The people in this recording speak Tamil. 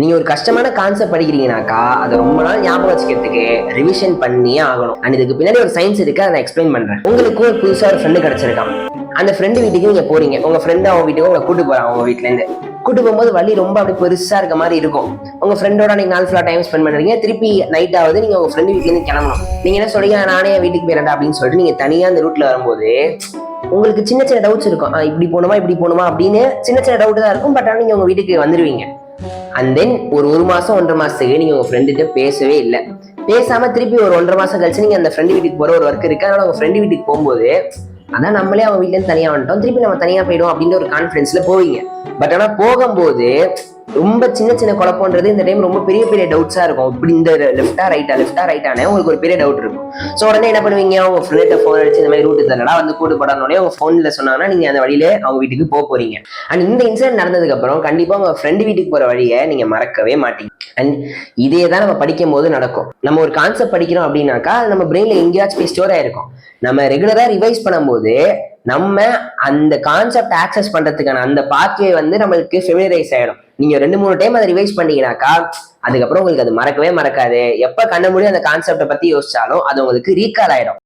நீங்க ஒரு கஷ்டமான கான்செப்ட் படிக்கிறீங்கனாக்கா அதை ரொம்ப நாள் ஞாபகம் வச்சுக்கிறதுக்கு ரிவிஷன் பண்ணியே ஆகணும். அண்ட் இதுக்கு பின்னாடி ஒரு சயின்ஸ் இருக்கு, அதை எக்ஸ்பிளைன் பண்றேன். உங்களுக்கு ஒரு புதுசா ஒரு ஃப்ரெண்டு கிடைச்சிருக்கான். அந்த ஃப்ரெண்டு வீட்டுக்கு நீங்க போறீங்க. உங்க ஃப்ரெண்டு அவங்க வீட்டுக்கு உங்களை கூட்டு போறாங்க. உங்க வீட்டுல இருந்து கூட்டு போகும்போது வழி ரொம்ப அப்படி பெருசா இருக்க மாதிரி இருக்கும். உங்க ஃப்ரெண்டோட நீங்க நாள் ஃபுல்லா டைம் ஸ்பெண்ட் பண்றீங்க. திருப்பி நைட் ஆகுது, நீங்க உங்க ஃப்ரெண்டு வீட்டுல இருந்து கிளம்பணும். நீங்க என்ன சொல்றீங்க, நானே வீட்டுக்கு போயிடா அப்படின்னு சொல்லிட்டு நீங்க தனியா அந்த ரூட்ல வரும்போது உங்களுக்கு சின்ன சின்ன டவுட்ஸ் இருக்கும். இப்படி போகணுமா அப்படின்னு சின்ன சின்ன டவுட் தான் இருக்கும். பட் ஆனால் நீங்க உங்க வீட்டுக்கு வந்துருவீங்க. அண்ட் தென் ஒரு மாசம் 1.5 மாசத்துக்கு நீங்க உங்க ஃப்ரெண்டுகிட்ட பேசவே இல்லை. பேசாம திருப்பி ஒரு 1.5 மாசம் கழிச்சு நீங்க அந்த ஃப்ரெண்டு வீட்டுக்கு போற ஒரு ஒர்க் இருக்கு. அதனால உங்க ஃப்ரெண்டு வீட்டுக்கு போகும்போது அதான் நம்மளே அவங்க வீட்டுல இருந்து தனியா வந்துட்டோம், திருப்பி நம்ம தனியா போயிடும் அப்படின்ற ஒரு கான்பிடன்ஸ்ல போவீங்க. பட் ஆனா போகும்போது ரொம்ப சின்ன சின்ன குழப்பம்ன்றது இந்த டைம் ரொம்ப பெரிய பெரிய டவுட்ஸா இருக்கும். இப்படி இந்த லெஃப்டா ரைட்டானே உங்களுக்கு ஒரு பெரிய டவுட் இருக்கும். ஸோ உடனே என்ன பண்ணுவீங்க, உங்க ஃப்ரெண்ட்ட ஃபோன் அடிச்சு இந்த மாதிரி ரூட்டு தரடா வந்து கூட்டு போடானே உங்க ஃபோன்ல சொன்னாங்கன்னா நீங்க அந்த வழியில அவங்க வீட்டுக்கு போறீங்க. அண்ட் இந்த இன்சிடென்ட் நடந்ததுக்கு அப்புறம் கண்டிப்பா உங்க ஃப்ரெண்டு வீட்டுக்கு போற வழியை நீங்க மறக்கவே மாட்டீங்க. அண்ட் இதே தான் நம்ம படிக்கும் போது நடக்கும். நம்ம ஒரு கான்செப்ட் படிக்கிறோம் அப்படின்னாக்கா நம்ம பிரெயின்ல எங்கேயாச்சும் போய் ஸ்டோர் ஆயிருக்கும். நம்ம ரெகுலரா ரிவைஸ் பண்ணும்போது நம்ம அந்த கான்செப்ட் ஆக்சஸ் பண்றதுக்கான அந்த பாத்வே வந்து நம்மளுக்கு ஃபெமிலியரைஸ் ஆயிடும். நீங்க 2-3 டைம் அதை ரிவைஸ் பண்ணீங்கன்னாக்கா அதுக்கப்புறம் உங்களுக்கு அது மறக்கவே மறக்காது. எப்ப கண்ண முடியும் அந்த கான்செப்டை பத்தி யோசிச்சாலும் அது உங்களுக்கு ரீகால் ஆயிடும்.